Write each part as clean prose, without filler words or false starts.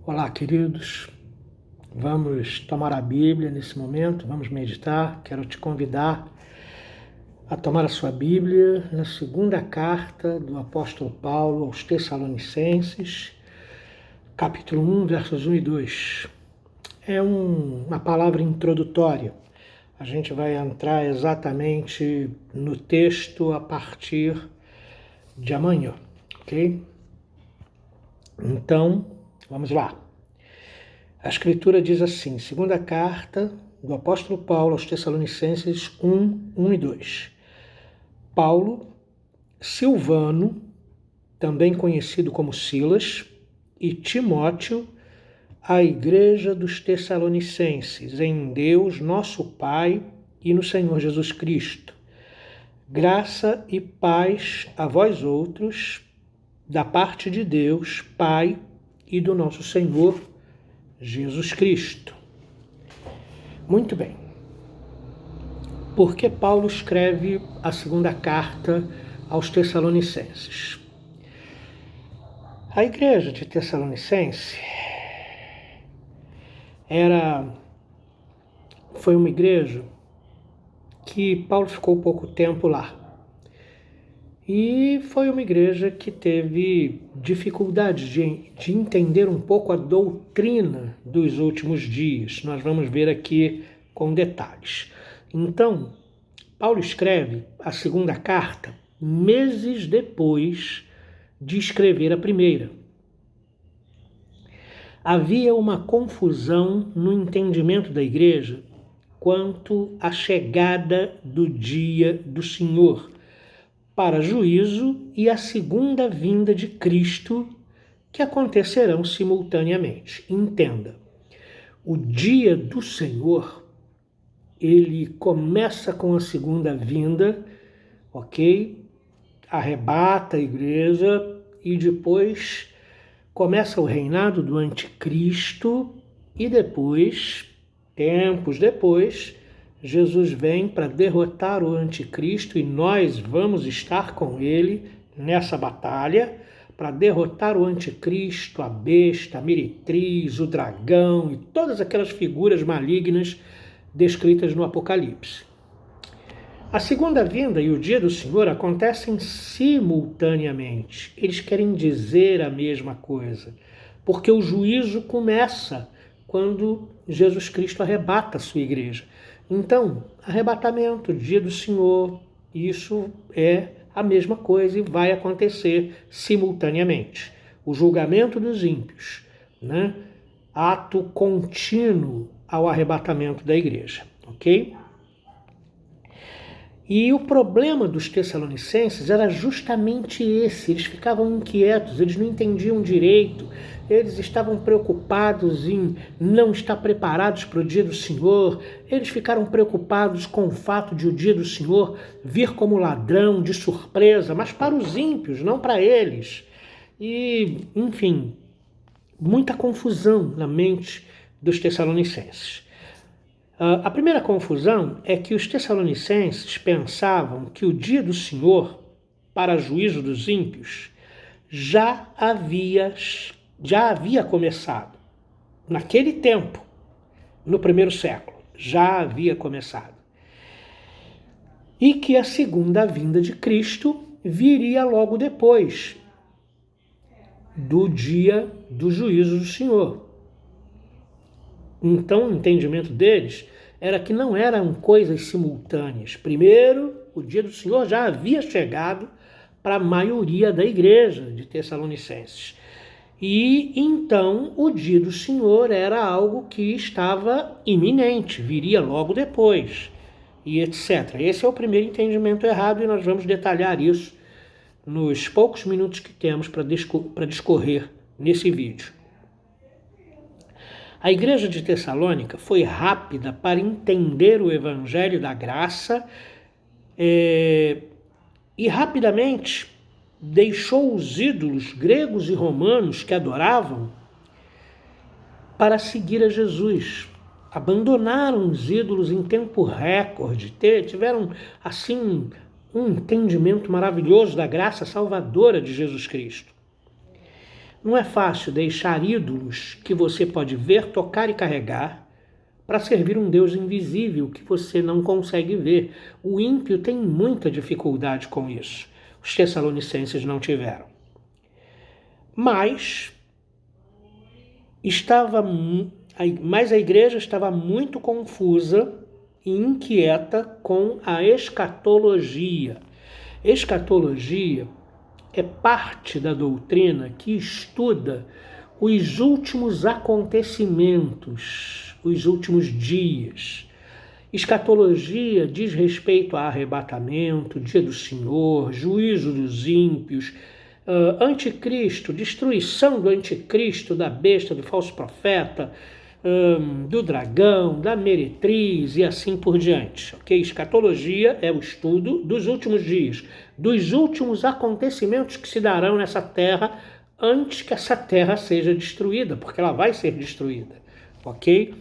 Olá, queridos. Vamos tomar a Bíblia nesse momento, vamos meditar. Quero te convidar a tomar a sua Bíblia na segunda carta do apóstolo Paulo aos Tessalonicenses, capítulo 1, versos 1 e 2. É uma palavra introdutória. A gente vai entrar exatamente no texto a partir de amanhã, ok? Então, vamos lá. A Escritura diz assim, segunda carta do apóstolo Paulo aos Tessalonicenses 1, 1 e 2. Paulo, Silvano, também conhecido como Silas, e Timóteo, à igreja dos Tessalonicenses, em Deus, nosso Pai, e no Senhor Jesus Cristo. Graça e paz a vós outros, da parte de Deus, Pai, e do nosso Senhor Jesus Cristo. Muito bem. Por que Paulo escreve a segunda carta aos Tessalonicenses? A igreja de Tessalonicense foi uma igreja que Paulo ficou pouco tempo lá. E foi uma igreja que teve dificuldade de entender um pouco a doutrina dos últimos dias. Nós vamos ver aqui com detalhes. Então, Paulo escreve a segunda carta meses depois de escrever a primeira. Havia uma confusão no entendimento da igreja quanto à chegada do dia do Senhor para juízo e a segunda vinda de Cristo, que acontecerão simultaneamente. Entenda, o dia do Senhor, ele começa com a segunda vinda, ok? Arrebata a igreja e depois começa o reinado do anticristo e depois, tempos depois, Jesus vem para derrotar o anticristo e nós vamos estar com ele nessa batalha para derrotar o anticristo, a besta, a meretriz, o dragão e todas aquelas figuras malignas descritas no Apocalipse. A segunda vinda e o dia do Senhor acontecem simultaneamente. Eles querem dizer a mesma coisa, porque o juízo começa quando Jesus Cristo arrebata a sua igreja. Então, arrebatamento, dia do Senhor, isso é a mesma coisa e vai acontecer simultaneamente. O julgamento dos ímpios, né? Ato contínuo ao arrebatamento da igreja, ok? E o problema dos Tessalonicenses era justamente esse, eles ficavam inquietos, eles não entendiam direito, eles estavam preocupados em não estar preparados para o dia do Senhor, eles ficaram preocupados com o fato de o dia do Senhor vir como ladrão, de surpresa, mas para os ímpios, não para eles. E, enfim, muita confusão na mente dos Tessalonicenses. A primeira confusão é que os Tessalonicenses pensavam que o dia do Senhor, para juízo dos ímpios, já havia começado. Naquele tempo, no primeiro século, já havia começado. E que a segunda vinda de Cristo viria logo depois do dia do juízo do Senhor. Então, o entendimento deles era que não eram coisas simultâneas. Primeiro, o dia do Senhor já havia chegado para a maioria da igreja de Tessalonicenses. E então o dia do Senhor era algo que estava iminente, viria logo depois, e etc. Esse é o primeiro entendimento errado e nós vamos detalhar isso nos poucos minutos que temos para discorrer nesse vídeo. A igreja de Tessalônica foi rápida para entender o evangelho da graça e rapidamente deixou os ídolos gregos e romanos que adoravam para seguir a Jesus. Abandonaram os ídolos em tempo recorde, tiveram assim um entendimento maravilhoso da graça salvadora de Jesus Cristo. Não é fácil deixar ídolos que você pode ver, tocar e carregar para servir um Deus invisível que você não consegue ver. O ímpio tem muita dificuldade com isso. Os Tessalonicenses não tiveram. Mas a igreja estava muito confusa e inquieta com a escatologia. Escatologia é parte da doutrina que estuda os últimos acontecimentos, os últimos dias. Escatologia diz respeito a arrebatamento, dia do Senhor, juízo dos ímpios, anticristo, destruição do anticristo, da besta, do falso profeta, do dragão, da meretriz e assim por diante. Okay? Escatologia é o estudo dos últimos dias, dos últimos acontecimentos que se darão nessa terra antes que essa terra seja destruída, porque ela vai ser destruída. Ok?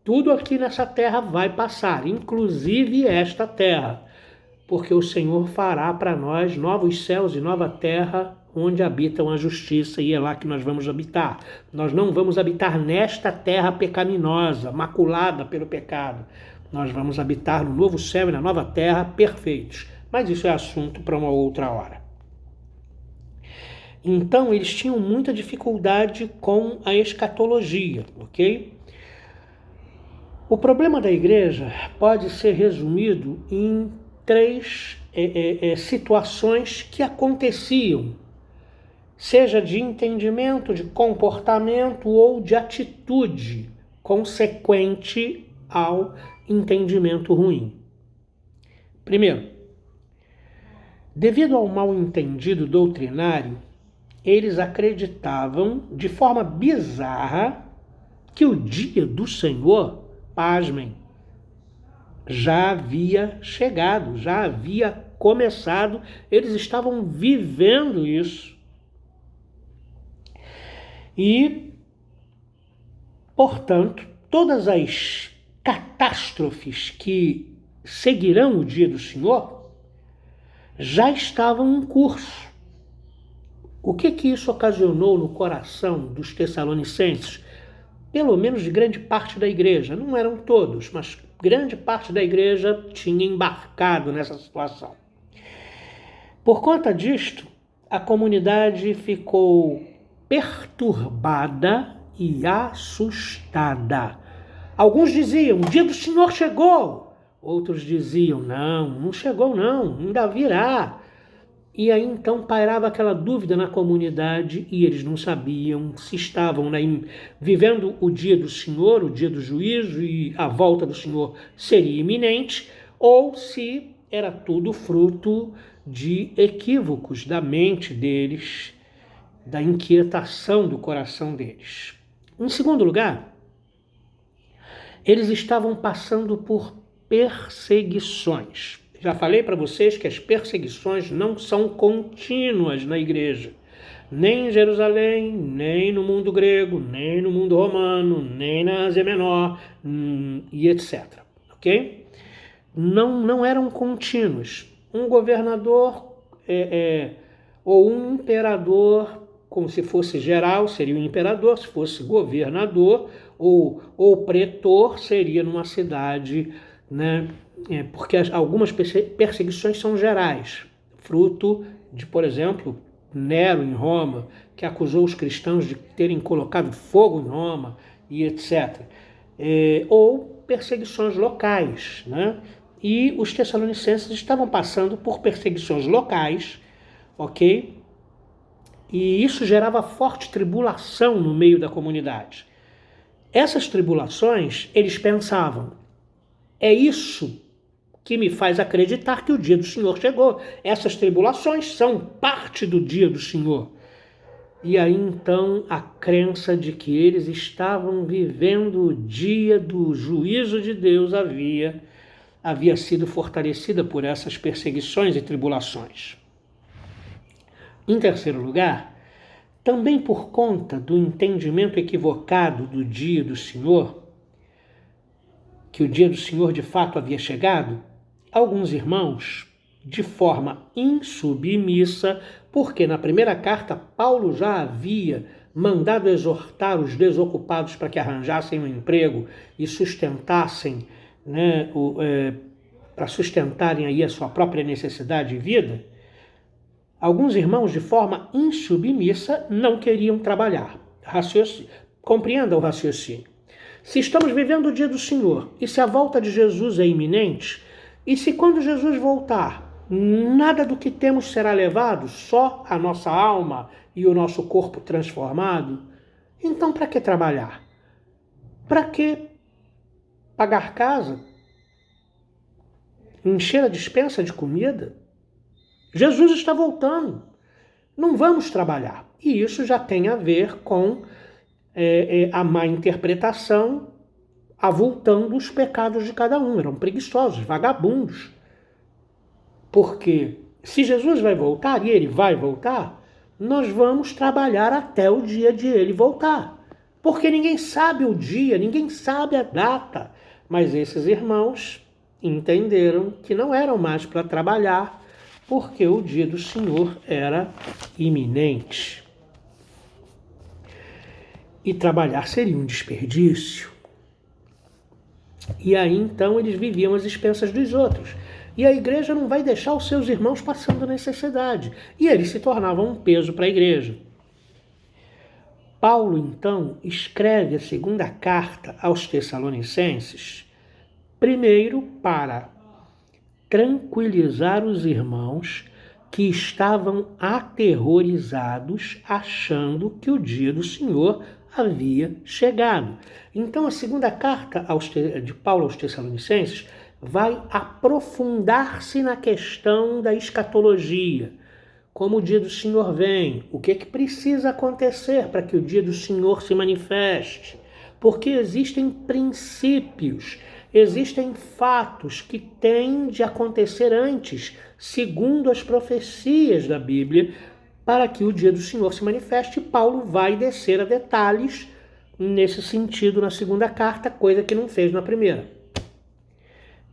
Tudo aqui nessa terra vai passar, inclusive esta terra, porque o Senhor fará para nós novos céus e nova terra onde habitam a justiça, e é lá que nós vamos habitar. Nós não vamos habitar nesta terra pecaminosa, maculada pelo pecado. Nós vamos habitar no novo céu e na nova terra perfeitos. Mas isso é assunto para uma outra hora. Então, eles tinham muita dificuldade com a escatologia, ok? O problema da igreja pode ser resumido em 3 situações que aconteciam, seja de entendimento, de comportamento ou de atitude consequente ao entendimento ruim. Primeiro, devido ao mal entendido doutrinário, eles acreditavam de forma bizarra que o dia do Senhor, pasmem, já havia chegado, já havia começado, eles estavam vivendo isso. E, portanto, todas as catástrofes que seguirão o dia do Senhor já estavam em curso. O que isso ocasionou no coração dos Tessalonicenses? Pelo menos de grande parte da igreja, não eram todos, mas grande parte da igreja tinha embarcado nessa situação. Por conta disto, a comunidade ficou perturbada e assustada. Alguns diziam, o dia do Senhor chegou. Outros diziam, não chegou não, ainda virá. E aí então pairava aquela dúvida na comunidade e eles não sabiam se estavam vivendo o dia do Senhor, o dia do juízo e a volta do Senhor seria iminente, ou se era tudo fruto de equívocos da mente deles, da inquietação do coração deles. Em segundo lugar, eles estavam passando por perseguições. Já falei para vocês que as perseguições não são contínuas na igreja, nem em Jerusalém, nem no mundo grego, nem no mundo romano, nem na Ásia Menor e etc. Ok? Não eram contínuas. Um governador ou um imperador, como se fosse geral, seria o imperador, se fosse governador ou pretor, seria numa cidade, né? Porque algumas perseguições são gerais, fruto de, por exemplo, Nero em Roma, que acusou os cristãos de terem colocado fogo em Roma e etc. Ou perseguições locais, né? E os tessalonicenses estavam passando por perseguições locais, ok? E isso gerava forte tribulação no meio da comunidade. Essas tribulações, eles pensavam, é isso que me faz acreditar que o dia do Senhor chegou. Essas tribulações são parte do dia do Senhor. E aí então a crença de que eles estavam vivendo o dia do juízo de Deus havia sido fortalecida por essas perseguições e tribulações. Em terceiro lugar, também por conta do entendimento equivocado do dia do Senhor, que o dia do Senhor de fato havia chegado, alguns irmãos, de forma insubmissa, porque na primeira carta Paulo já havia mandado exortar os desocupados para que arranjassem um emprego e sustentassem, né, para sustentarem aí a sua própria necessidade de vida, alguns irmãos, de forma insubmissa, não queriam trabalhar. Compreenda o raciocínio. Se estamos vivendo o dia do Senhor, e se a volta de Jesus é iminente, e se quando Jesus voltar, nada do que temos será levado, só a nossa alma e o nosso corpo transformado, então para que trabalhar? Para que pagar casa? Encher a despensa de comida? Jesus está voltando. Não vamos trabalhar. E isso já tem a ver com a má interpretação, avultando os pecados de cada um. Eram preguiçosos, vagabundos. Porque se Jesus vai voltar, e ele vai voltar, nós vamos trabalhar até o dia de ele voltar. Porque ninguém sabe o dia, ninguém sabe a data. Mas esses irmãos entenderam que não eram mais para trabalhar, porque o dia do Senhor era iminente. E trabalhar seria um desperdício. E aí então eles viviam às expensas dos outros. E a igreja não vai deixar os seus irmãos passando necessidade. E eles se tornavam um peso para a igreja. Paulo, então, escreve a segunda carta aos Tessalonicenses, primeiro para tranquilizar os irmãos que estavam aterrorizados, achando que o dia do Senhor havia chegado. Então, a segunda carta de Paulo aos Tessalonicenses vai aprofundar-se na questão da escatologia. Como o dia do Senhor vem, o que precisa acontecer para que o dia do Senhor se manifeste? Porque existem princípios, existem fatos que têm de acontecer antes, segundo as profecias da Bíblia, para que o dia do Senhor se manifeste. Paulo vai descer a detalhes nesse sentido na segunda carta, coisa que não fez na primeira.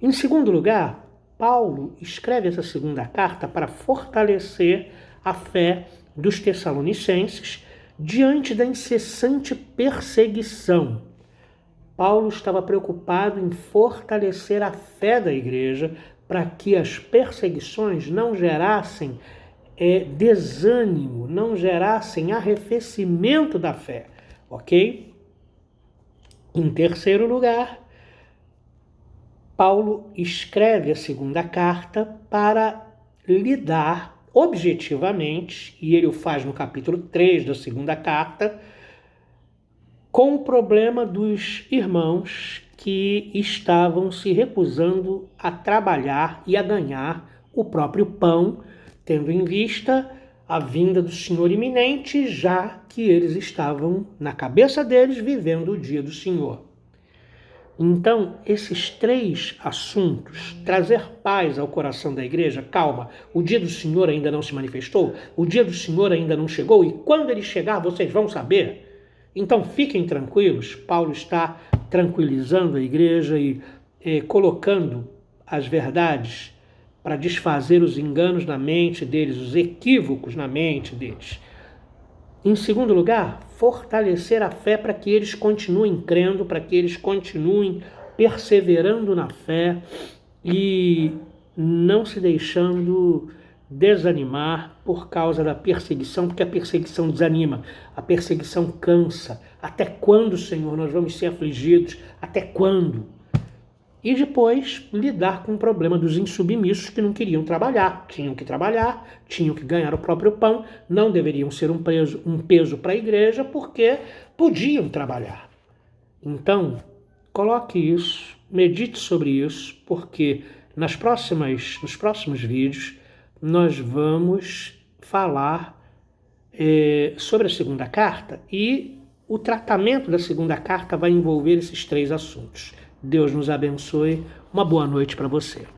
Em segundo lugar, Paulo escreve essa segunda carta para fortalecer a fé dos tessalonicenses diante da incessante perseguição. Paulo estava preocupado em fortalecer a fé da igreja para que as perseguições não gerassem desânimo, não gerassem arrefecimento da fé, ok? Em terceiro lugar, Paulo escreve a segunda carta para lidar objetivamente, e ele o faz no capítulo 3 da segunda carta, com o problema dos irmãos que estavam se recusando a trabalhar e a ganhar o próprio pão, tendo em vista a vinda do Senhor iminente, já que eles estavam, na cabeça deles, vivendo o dia do Senhor. Então, esses três assuntos, trazer paz ao coração da igreja, calma, o dia do Senhor ainda não se manifestou, o dia do Senhor ainda não chegou, e quando ele chegar vocês vão saber. Então fiquem tranquilos, Paulo está tranquilizando a igreja e colocando as verdades para desfazer os enganos na mente deles, os equívocos na mente deles. Em segundo lugar, fortalecer a fé para que eles continuem crendo, para que eles continuem perseverando na fé e não se deixando desanimar por causa da perseguição, porque a perseguição desanima, a perseguição cansa. Até quando, Senhor, nós vamos ser afligidos? Até quando? E depois lidar com o problema dos insubmissos que não queriam trabalhar, tinham que ganhar o próprio pão, não deveriam ser um peso para a igreja porque podiam trabalhar. Então, coloque isso, medite sobre isso, porque nos próximos vídeos nós vamos falar sobre a segunda carta, e o tratamento da segunda carta vai envolver esses três assuntos. Deus nos abençoe. Uma boa noite para você.